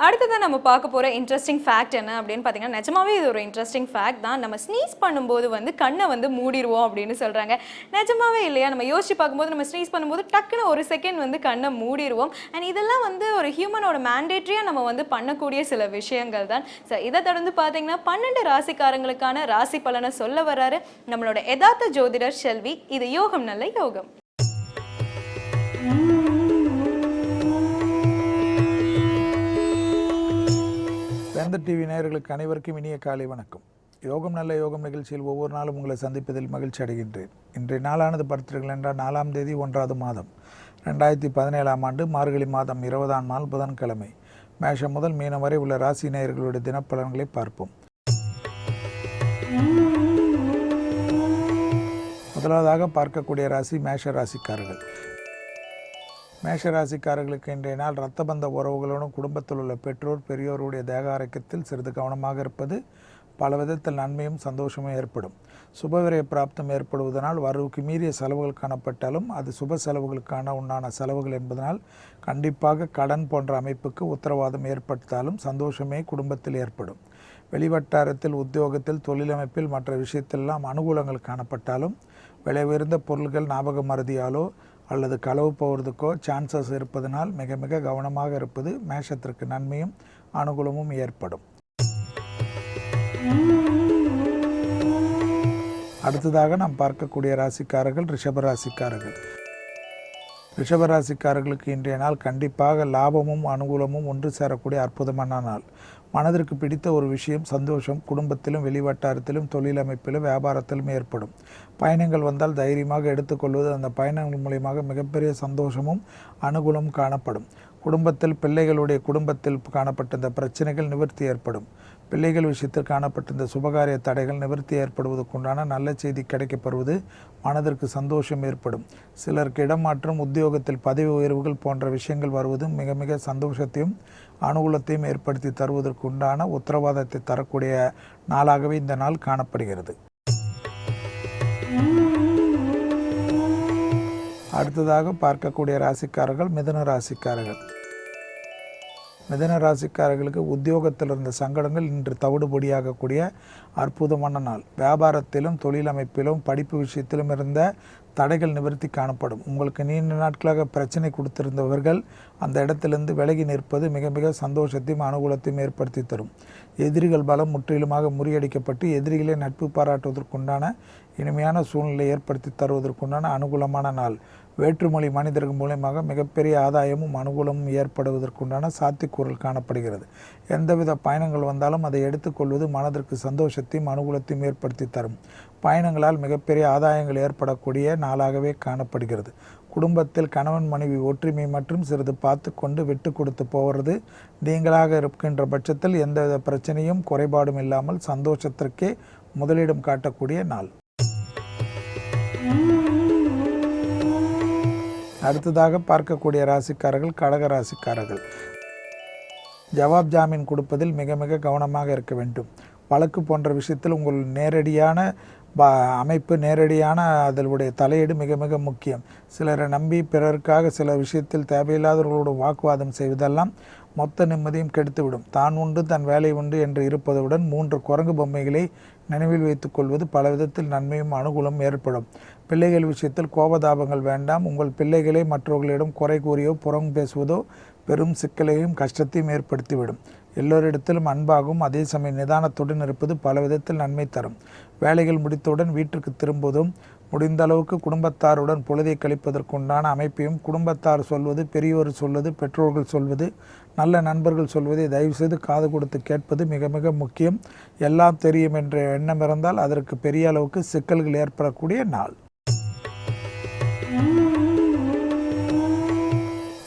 அடுத்ததான் நம்ம பார்க்க போகிற இன்ட்ரெஸ்டிங் ஃபேக்ட் என்ன அப்படின்னு பார்த்தீங்கன்னா, நிஜமாவே இது ஒரு இன்ட்ரெஸ்டிங் ஃபேக்ட் தான். நம்ம ஸ்னீஸ் பண்ணும்போது கண்ணை மூடிடுவோம் அப்படின்னு சொல்கிறாங்க. நிஜமாவே இல்லையா? நம்ம யோசிச்சு பார்க்கும்போது நம்ம ஸ்னீஸ் பண்ணும்போது டக்குன்னு ஒரு செகண்ட் கண்ணை மூடிடுவோம். அண்ட் இதெல்லாம் ஒரு ஹியூமனோட மேண்டேட்ரியாக நம்ம பண்ணக்கூடிய சில விஷயங்கள் தான். ஸோ இதை தொடர்ந்து பார்த்தீங்கன்னா 12 ராசிக்காரங்களுக்கான ராசி பலனை சொல்ல வர்றாரு நம்மளோட யதார்த்த ஜோதிடர் செல்வி. இது யோகம் நல்ல யோகம். வேந்தர் டிவி நேயர்களுக்கு அனைவருக்கும் இனிய காலை வணக்கம். யோகம் நல்ல யோகம் நிகழ்ச்சியில் ஒவ்வொரு நாளும் உங்களை சந்திப்பதில் மகிழ்ச்சி அடைகின்றேன். இன்றைய நாளானது பார்த்தீர்கள் என்றால் 4ஆம் தேதி 1வது மாதம் 2017ஆம் ஆண்டு மார்கழி மாதம் 20ஆம் நாள் புதன்கிழமை. மேஷம் முதல் மீனம் வரை உள்ள ராசி நேயர்களுடைய தினப்பலன்களை பார்ப்போம். முதலாவதாக பார்க்கக்கூடிய ராசி மேஷ ராசிக்காரர்கள். மேஷ ராசிக்காரர்களுக்கு இன்றைய நாள் இரத்தபந்த உறவுகளுடன் குடும்பத்தில் உள்ள பெற்றோர் பெரியோருடைய தேக ஆரோக்கியத்தில் சிறிது கவனமாக இருப்பது பல விதத்தில் நன்மையும் சந்தோஷமும் ஏற்படும். சுபவிரய பிராப்தம் ஏற்படுவதனால் வரவுக்கு மீறிய செலவுகள் காணப்பட்டாலும் அது சுப செலவுகளுக்கான உண்டான செலவுகள் என்பதனால் கண்டிப்பாக கடன் போன்ற அமைப்புக்கு உத்தரவாதம் ஏற்பட்டாலும் சந்தோஷமே குடும்பத்தில் ஏற்படும். வெளிவட்டாரத்தில் உத்தியோகத்தில் தொழிலமைப்பில் மற்ற விஷயத்திலெல்லாம் அனுகூலங்கள் காணப்பட்டாலும் விலை உயர்ந்த பொருட்கள் ஞாபக மறதியாலோ அல்லது களவு போவதுக்கோ சான்சஸ் இருப்பதனால் மிக மிக கவனமாக இருப்பது மேஷத்திற்கு நன்மையும் அனுகூலமும் ஏற்படும். அடுத்ததாக நாம் பார்க்கக்கூடிய ராசிக்காரர்கள் ரிஷபராசிக்காரர்கள். ரிஷபராசிக்காரர்களுக்கு இன்றைய நாள் கண்டிப்பாக லாபமும் அனுகூலமும் ஒன்று சேரக்கூடிய அற்புதமான நாள். மனதிற்கு பிடித்த ஒரு விஷயம் சந்தோஷம் குடும்பத்திலும் வெளிவட்டாரத்திலும் தொழில் அமைப்பிலும் வியாபாரத்திலும் ஏற்படும். பயணங்கள் வந்தால் தைரியமாக எடுத்துக்கொள்வது அந்த பயணங்கள் மூலியமாக மிகப்பெரிய சந்தோஷமும் அனுகூலமும் காணப்படும். குடும்பத்தில் பிள்ளைகளுடைய குடும்பத்தில் காணப்பட்ட இந்த பிரச்சனைகள் நிவர்த்தி ஏற்படும். பிள்ளைகள் விஷயத்தில் காணப்பட்ட இந்த சுபகாரிய தடைகள் நிவர்த்தி ஏற்படுவதற்குண்டான நல்ல செய்தி கிடைக்கப்படுவது மனதிற்கு சந்தோஷம் ஏற்படும். சிலருக்கு இடமாற்றம் உத்தியோகத்தில் பதவி உயர்வுகள் போன்ற விஷயங்கள் வருவதும் மிக மிக சந்தோஷத்தையும் அனுகூலத்தையும் ஏற்படுத்தி தருவதற்குண்டான உத்தரவாதத்தை தரக்கூடிய நாளாகவே இந்த நாள் காணப்படுகிறது. அடுத்ததாக பார்க்கக்கூடிய ராசிக்காரர்கள் மிதுன ராசிக்காரர்கள். மிதுன ராசிக்காரர்களுக்கு உத்தியோகத்தில் இருந்த சங்கடங்கள் இன்று தவிடுபொடியாகக்கூடிய அற்புதமான நாள். வியாபாரத்திலும் தொழிலமைப்பிலும் படிப்பு விஷயத்திலும் இருந்த தடைகள் நிவர்த்தி காணப்படும். உங்களுக்கு நீண்ட நாட்களாக பிரச்சனை கொடுத்திருந்தவர்கள் அந்த இடத்திலிருந்து விலகி நிற்பது மிக மிக சந்தோஷத்தையும் அனுகூலத்தையும் ஏற்படுத்தி தரும். எதிரிகள் பலம் முற்றிலுமாக முறியடிக்கப்பட்டு எதிரிகளை நட்பு பாராட்டுவதற்குண்டான இனிமையான சூழ்நிலை ஏற்படுத்தி தருவதற்குண்டான அனுகூலமான நாள். வேற்றுமொழி மனிதர்கள் மூலமாக மிகப்பெரிய ஆதாயமும் அனுகூலமும் ஏற்படுவதற்குண்டான சாத்தியக்கூறல் காணப்படுகிறது. எந்தவித பயணங்கள் வந்தாலும் அதை எடுத்துக்கொள்வது மனதிற்கு சந்தோஷத்தையும் அனுகூலத்தையும் ஏற்படுத்தி தரும். பயணங்களால் மிகப்பெரிய ஆதாயங்கள் ஏற்படக்கூடிய நாளாகவே காணப்படுகிறது. குடும்பத்தில் கணவன் மனைவி ஒற்றுமை மற்றும் சிறிது பார்த்து கொண்டு விட்டு கொடுத்து போவது நீங்களாக இருக்கின்ற பட்சத்தில் எந்தவித பிரச்சனையும் குறைபாடும் இல்லாமல் சந்தோஷத்திற்கே முதலிடம் காட்டக்கூடிய நாள். அடுத்ததாக பார்க்கக்கூடிய ராசிக்காரர்கள் கடக ராசிக்காரர்கள். ஜவாப் ஜாமீன் கொடுப்பதில் மிக மிக கவனமாக இருக்க வேண்டும். வழக்கு போன்ற விஷயத்தில் உங்கள் நேரடியான அமைப்பு நேரடியான அதனுடைய தலையீடு மிக மிக முக்கியம். சிலரை நம்பி பிறருக்காக சில விஷயத்தில் தேவையில்லாதவர்களோடு வாக்குவாதம் செய்வதெல்லாம் மொத்த நிம்மதியும் கெடுத்துவிடும். தான் உண்டு தன் வேலை உண்டு என்று இருப்பதுடன் 3 குரங்கு பொம்மைகளை நினைவில் வைத்துக் கொள்வது பல விதத்தில் நன்மையும் அனுகூலம் ஏற்படும். பிள்ளைகள் விஷயத்தில் கோபதாபங்கள் வேண்டாம். உங்கள் பிள்ளைகளை மற்றவர்களிடம் குறை கூறியோ புறம் பேசுவதோ பெரும் சிக்கலையும் கஷ்டத்தையும் ஏற்படுத்திவிடும். எல்லோரிடத்திலும் அன்பாகவும் அதே சமயம் நிதானத்துடன் இருப்பது பல விதத்தில் நன்மை தரும். வேலைகள் முடித்தவுடன் வீட்டிற்கு திரும்புவதும் முடிந்த அளவுக்கு குடும்பத்தாருடன் பொழுதை கழிப்பதற்குண்டான அமைப்பையும் குடும்பத்தார் சொல்வது பெரியோர் சொல்வது பெற்றோர்கள் சொல்வது நல்ல நண்பர்கள் சொல்வதை தயவுசெய்து காது கொடுத்து கேட்பது மிக மிக முக்கியம். எல்லாம் தெரியும் என்ற எண்ணம் இருந்தால் அதற்கு பெரிய அளவுக்கு சிக்கல்கள் ஏற்படக்கூடிய நாள்.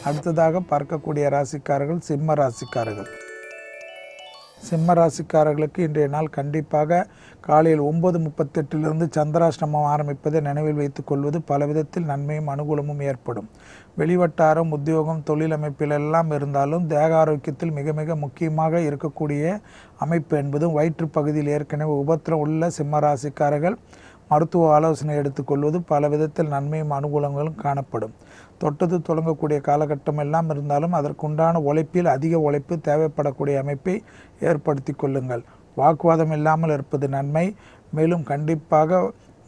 அடுத்ததாக பார்க்கக்கூடிய ராசிக்காரர்கள் சிம்ம ராசிக்காரர்கள். சிம்ம ராசிக்காரர்களுக்கு இன்றைய நாள் கண்டிப்பாக காலையில் 9:38 சந்திராஷ்டமம் ஆரம்பிப்பதை நினைவில் வைத்துக் கொள்வது பல விதத்தில் நன்மையும் அனுகூலமும் ஏற்படும். வெளிவட்டாரம் உத்தியோகம் தொழிலமைப்பிலெல்லாம் இருந்தாலும் தேக ஆரோக்கியத்தில் மிக மிக முக்கியமாக இருக்கக்கூடிய அமைப்பு என்பதும் வயிற்று பகுதியில் ஏற்கனவே உபத்திரம் உள்ள சிம்ம ராசிக்காரர்கள் மருத்துவ ஆலோசனை எடுத்துக்கொள்வது பல விதத்தில் நன்மையும் அனுகூலங்களும் காணப்படும். தொட்டது தொடங்கக்கூடிய காலகட்டம் எல்லாம் இருந்தாலும் அதற்குண்டான உழைப்பில் அதிக உழைப்பு தேவைப்படக்கூடிய அமைப்பை ஏற்படுத்தி கொள்ளுங்கள். வாக்குவாதம் இல்லாமல் இருப்பது நன்மை. மேலும் கண்டிப்பாக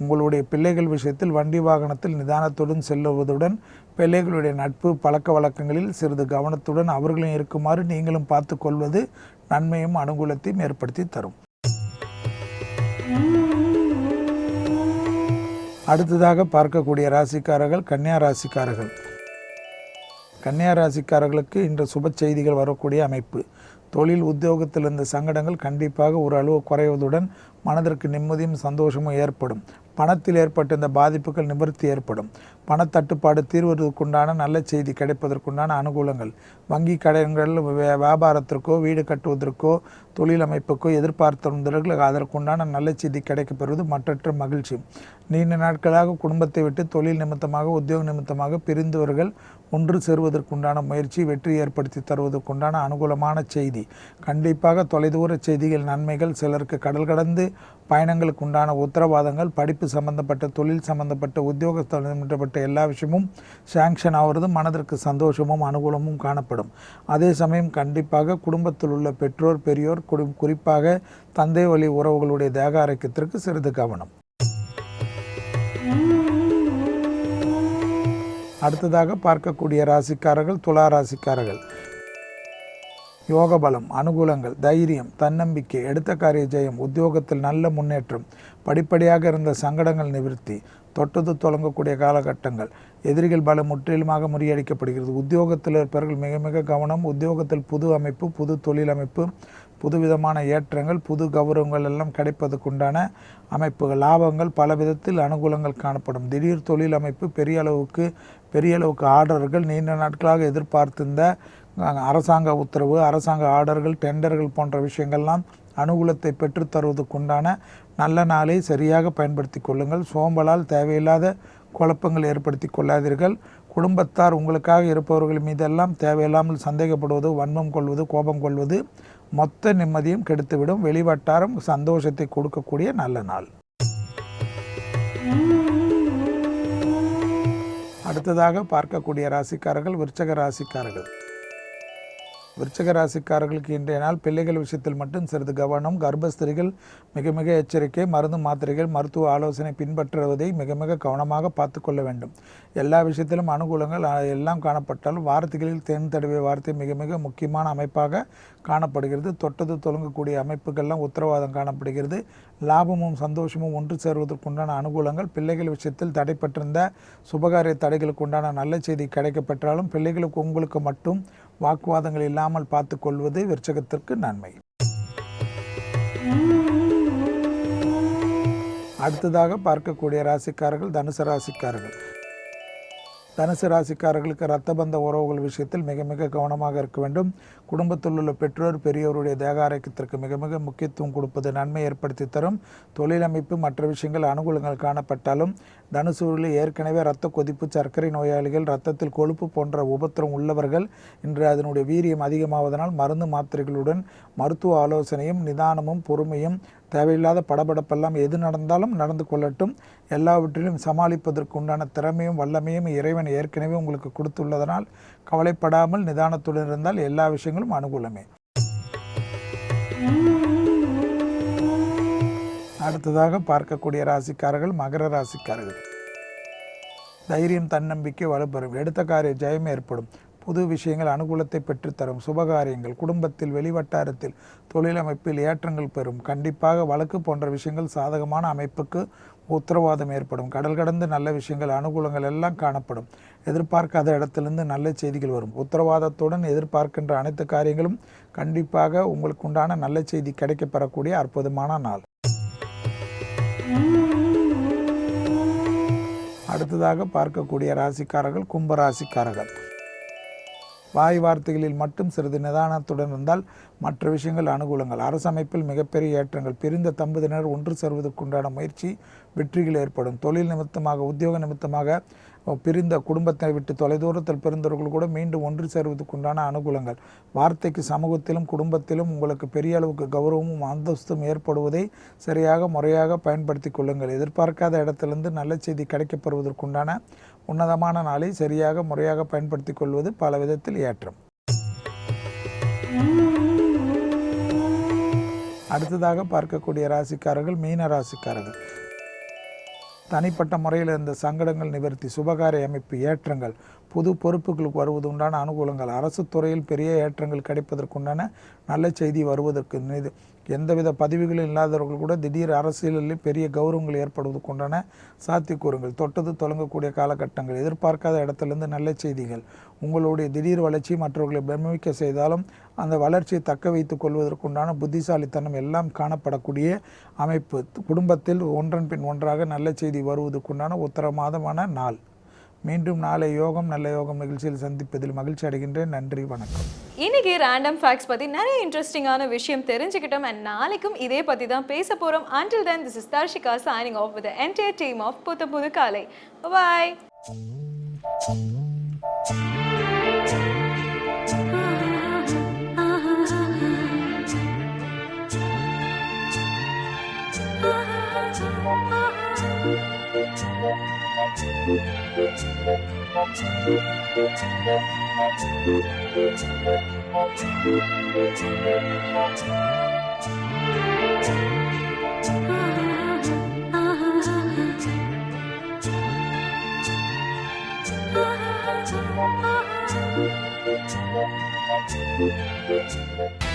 உங்களுடைய பிள்ளைகள் விஷயத்தில் வண்டி வாகனத்தில் நிதானத்துடன் செல்லுவதுடன் பிள்ளைகளுடைய நட்பு பழக்க வழக்கங்களில் சிறிது கவனத்துடன் அவர்களும் இருக்குமாறு நீங்களும் பார்த்து கொள்வது நன்மையும் அனுகூலத்தையும் ஏற்படுத்தி தரும். அடுத்ததாக பார்க்கக்கூடிய ராசிக்காரர்கள் கன்னியா ராசிக்காரர்கள். கன்னியா ராசிக்காரர்களுக்கு இன்று சுப செய்திகள் வரக்கூடிய அமைப்பு. தொழில் உத்தியோகத்தில் இருந்த சங்கடங்கள் கண்டிப்பாக ஒரு அளவு குறைவதுடன் மனதிற்கு நிம்மதியும் சந்தோஷமும் ஏற்படும். பணத்தில் ஏற்பட்ட இந்த பாதிப்புகள் நிவர்த்தி ஏற்படும். பணத்தட்டுப்பாடு தீர்வதற்குண்டான நல்ல செய்தி கிடைப்பதற்குண்டான அனுகூலங்கள். வங்கி கடன்கள் வியாபாரத்திற்கோ வீடு கட்டுவதற்கோ தொழில் அமைப்புக்கோ எதிர்பார்த்தவர்களுக்கு அதற்குண்டான நல்ல செய்தி கிடைக்கப்பெறுவது மற்றற்ற மகிழ்ச்சி. நீண்ட நாட்களாக குடும்பத்தை விட்டு தொழில் நிமித்தமாக உத்தியோக நிமித்தமாக பிரிந்தவர்கள் ஒன்று சேருவதற்குண்டான முயற்சி வெற்றி ஏற்படுத்தி தருவதற்குண்டான அனுகூலமான செய்தி. கண்டிப்பாக தொலைதூர செய்திகள் நன்மைகள். சிலருக்கு கடல் கடந்து பயணங்களுக்கு உண்டான உத்தரவாதங்கள், படிப்பு சம்பந்தப்பட்ட தொழில் சம்பந்தப்பட்ட உத்தியோக சம்பந்தப்பட்ட எல்லா விஷயமும் சாங்ஷன் ஆகிறது. மனதிற்கு சந்தோஷமும் அனுகூலமும் காணப்படும். அதே சமயம் கண்டிப்பாக குடும்பத்தில் உள்ள பெற்றோர் பெரியோர் குறிப்பாக தந்தை வழி உறவுகளுடைய தேக ஆரோக்கியத்திற்கு சிறிது கவனம். அடுத்ததாக பார்க்கக்கூடிய ராசிக்காரர்கள் துலா ராசிக்காரர்கள். யோக பலம், அனுகூலங்கள், தைரியம், தன்னம்பிக்கை, எடுத்த காரிய ஜெயம், உத்தியோகத்தில் நல்ல முன்னேற்றம், படிப்படியாக இருந்த சங்கடங்கள் நிவர்த்தி, தொட்டது தொடங்கக்கூடிய காலகட்டங்கள், எதிரிகள் பலம் முற்றிலுமாக முறியடிக்கப்படுகிறது. உத்தியோகத்தில் இருப்பவர்கள் மிக மிக கவனம். உத்தியோகத்தில் புது அமைப்பு, புது தொழில் அமைப்பு, புதுவிதமான ஏற்றங்கள், புது கௌரவங்கள் எல்லாம் கிடைப்பதற்குண்டான அமைப்புகள், லாபங்கள், பல விதத்தில் அனுகூலங்கள் காணப்படும். திடீர் தொழில் அமைப்பு, பெரிய அளவுக்கு ஆர்டர்கள், நீண்ட நாட்களாக எதிர்பார்த்திருந்த அரசாங்க உத்தரவு, அரசாங்க ஆர்டர்கள், டெண்டர்கள் போன்ற விஷயங்கள்லாம் அனுகூலத்தை பெற்று தருவதற்குண்டான நல்ல நாளை சரியாக பயன்படுத்தி கொள்ளுங்கள். சோம்பலால் தேவையில்லாத குழப்பங்கள் ஏற்படுத்தி கொள்ளாதீர்கள். குடும்பத்தார் உங்களுக்காக இருப்பவர்கள் மீதெல்லாம் தேவையில்லாமல் சந்தேகப்படுவது, வன்மம் கொள்வது, கோபம் கொள்வது மொத்த நிம்மதியும் கெடுத்துவிடும். வெளிவட்டாரம் சந்தோஷத்தை கொடுக்கக்கூடிய நல்ல நாள். அடுத்ததாக பார்க்கக்கூடிய ராசிக்காரர்கள் விருச்சக ராசிக்காரர்கள். விருச்சக ராசிக்காரர்களுக்கு இன்றைய நாள் பிள்ளைகள் விஷயத்தில் மட்டும் சிறிது கவனம். கர்ப்பஸ்திரிகள் மிக மிக எச்சரிக்கை. மருந்து மாத்திரைகள் மருத்துவ ஆலோசனை பின்பற்றுவதை மிக மிக கவனமாக பார்த்து கொள்ள வேண்டும். எல்லா விஷயத்திலும் அனுகூலங்கள் எல்லாம் காணப்பட்டாலும் வார்த்தைகளில் தேன் தடவிய வார்த்தை மிக மிக முக்கியமான அமைப்பாக காணப்படுகிறது. தொட்டது தொடங்கக்கூடிய அமைப்புகள்லாம் உத்தரவாதம் காணப்படுகிறது. லாபமும் சந்தோஷமும் ஒன்று சேருவதற்குண்டான அனுகூலங்கள். பிள்ளைகள் விஷயத்தில் தடைப்பட்டிருந்த சுபகாரிய தடைகளுக்கு உண்டான நல்ல செய்தி கிடைக்கப்பெற்றாலும் பிள்ளைகளுக்கு உங்களுக்கு மட்டும் வாக்குவாதங்கள் இல்லாமல் பார்த்து கொள்வது விருச்சகத்திற்கு நன்மை. அடுத்ததாக பார்க்கக்கூடிய ராசிக்காரர்கள் தனுசு ராசிக்காரர்கள். தனுசு ராசிக்காரர்களுக்கு இரத்தபந்த உறவுகள் விஷயத்தில் மிக மிக கவனமாக இருக்க வேண்டும். குடும்பத்தில் உள்ள பெற்றோர் பெரியோருடைய தேக ஆரோக்கியத்திற்கு மிக மிக முக்கியத்துவம் கொடுப்பது நன்மை ஏற்படுத்தி தரும். தொழிலமைப்பு மற்ற விஷயங்கள் அனுகூலங்கள் காணப்பட்டாலும் தனுசூரில் ஏற்கனவே இரத்த கொதிப்பு, சர்க்கரை நோயாளிகள், இரத்தத்தில் கொழுப்பு போன்ற உபத்திரம் உள்ளவர்கள் இன்று அதனுடைய வீரியம் அதிகமாவதனால் மருந்து மாத்திரைகளுடன் மருத்துவ ஆலோசனையும் நிதானமும் பொறுமையும், தேவையில்லாத படபடப்பெல்லாம் எது நடந்தாலும் நடந்து கொள்ளட்டும். எல்லாவற்றிலும் சமாளிப்பதற்கு உண்டான திறமையும் வல்லமையும் இறைவன் ஏற்கனவே உங்களுக்கு கொடுத்துள்ளதனால் கவலைப்படாமல் நிதானத்துடன் இருந்தால் எல்லா விஷயங்களும் அனுகூலமே. அடுத்ததாக பார்க்கக்கூடிய ராசிக்காரர்கள் மகர ராசிக்காரர்கள். தைரியம் தன்னம்பிக்கை வலுப்பெறும். எடுத்த காரிய ஜெயம் ஏற்படும். புது விஷயங்கள் அனுகூலத்தை பெற்றுத்தரும். சுபகாரியங்கள், குடும்பத்தில் வெளிவட்டாரத்தில் தொழிலமைப்பில் ஏற்றங்கள் பெறும். கண்டிப்பாக வழக்கு போன்ற விஷயங்கள் சாதகமான அமைப்புக்கு உத்தரவாதம் ஏற்படும். கடல் கடந்து நல்ல விஷயங்கள் அனுகூலங்கள் எல்லாம் காணப்படும். எதிர்பார்க்காத இடத்திலிருந்து நல்ல செய்திகள் வரும். உத்தரவாதத்துடன் எதிர்பார்க்கின்ற அனைத்து காரியங்களும் கண்டிப்பாக உங்களுக்கு உண்டான நல்ல செய்தி கிடைக்கப்பெறக்கூடிய அற்புதமான நாள். அடுத்ததாக பார்க்கக்கூடிய ராசிக்காரர்கள் கும்ப ராசிக்காரர்கள். வாய் வார்த்தைகளில் மட்டும் சிறிது நிதானத்துடன் இருந்தால் மற்ற விஷயங்கள் அனுகூலங்கள். அரசமைப்பில் மிகப்பெரிய ஏற்றங்கள். பிரிந்த தம்பதியினர் ஒன்று சேர்வதற்குண்டான முயற்சி வெற்றிகள் ஏற்படும். தொழில் நிமித்தமாக உத்தியோக நிமித்தமாக பிரிந்த குடும்பத்தை விட்டு தொலைதூரத்தில் பிறந்தவர்கள் கூட மீண்டும் ஒன்று சேர்வதற்குண்டான அனுகூலங்கள். வார்த்தைக்கு சமூகத்திலும் குடும்பத்திலும் உங்களுக்கு பெரிய அளவுக்கு கௌரவமும் அந்தஸ்தும் ஏற்படுவதை சரியாக முறையாக பயன்படுத்தி கொள்ளுங்கள். எதிர்பார்க்காத இடத்திலிருந்து நல்ல செய்தி கிடைக்கப்பெறுவதற்குண்டான உன்னதமான நாளை சரியாக முறையாக பயன்படுத்தி கொள்வது பல விதத்தில் ஏற்றம். அடுத்ததாக பார்க்கக்கூடிய ராசிக்காரர்கள் மீன ராசிக்காரர்கள். தனிப்பட்ட முறையில் இருந்த சங்கடங்கள் நிவர்த்தி, சுபகாரிய அமைப்பு, ஏற்றங்கள், புது பொறுப்புகளுக்கு வருவது உண்டான அனுகூலங்கள், அரசு துறையில் பெரிய ஏற்றங்கள் கிடைப்பதற்குண்டான நல்ல செய்தி வருவதற்கு, எந்தவித பதவிகளும் இல்லாதவர்கள் கூட திடீர் அரசியலில் பெரிய கௌரவங்கள் ஏற்படுவதற்குண்டான சாத்தியக்கூறுங்கள், தொட்டது தொடங்கக்கூடிய காலகட்டங்கள், எதிர்பார்க்காத இடத்துலேருந்து நல்ல செய்திகள், உங்களுடைய திடீர் வளர்ச்சி மற்றவர்களை பிரமிக்க செய்தாலும் அந்த வளர்ச்சியை தக்க வைத்துக் கொள்வதற்குண்டான புத்திசாலித்தனம் எல்லாம் காணப்படக்கூடிய அமைப்பு. குடும்பத்தில் ஒன்றன் பின் ஒன்றாக நல்ல செய்தி வருவதற்குண்டான உத்தரவாதமான நாள். மீண்டும் நாளை யோகம் நல்ல யோகம் நிகழ்ச்சியில் சந்திப்பதில் மகிழ்ச்சி அடைகின்றேன். நன்றி, வணக்கம். இன்னைக்கு ரேண்டம் ஃபேக்ட்ஸ் பத்தி நிறைய இன்ட்ரெஸ்டிங்கான விஷயம் தெரிஞ்சுக்கிட்டோம். அண்ட் நாளைக்கும் இதே பத்தி தான் பேச போறோம். Until then, this is Darshika signing off with the entire team of புது காலை. Bye. Bye.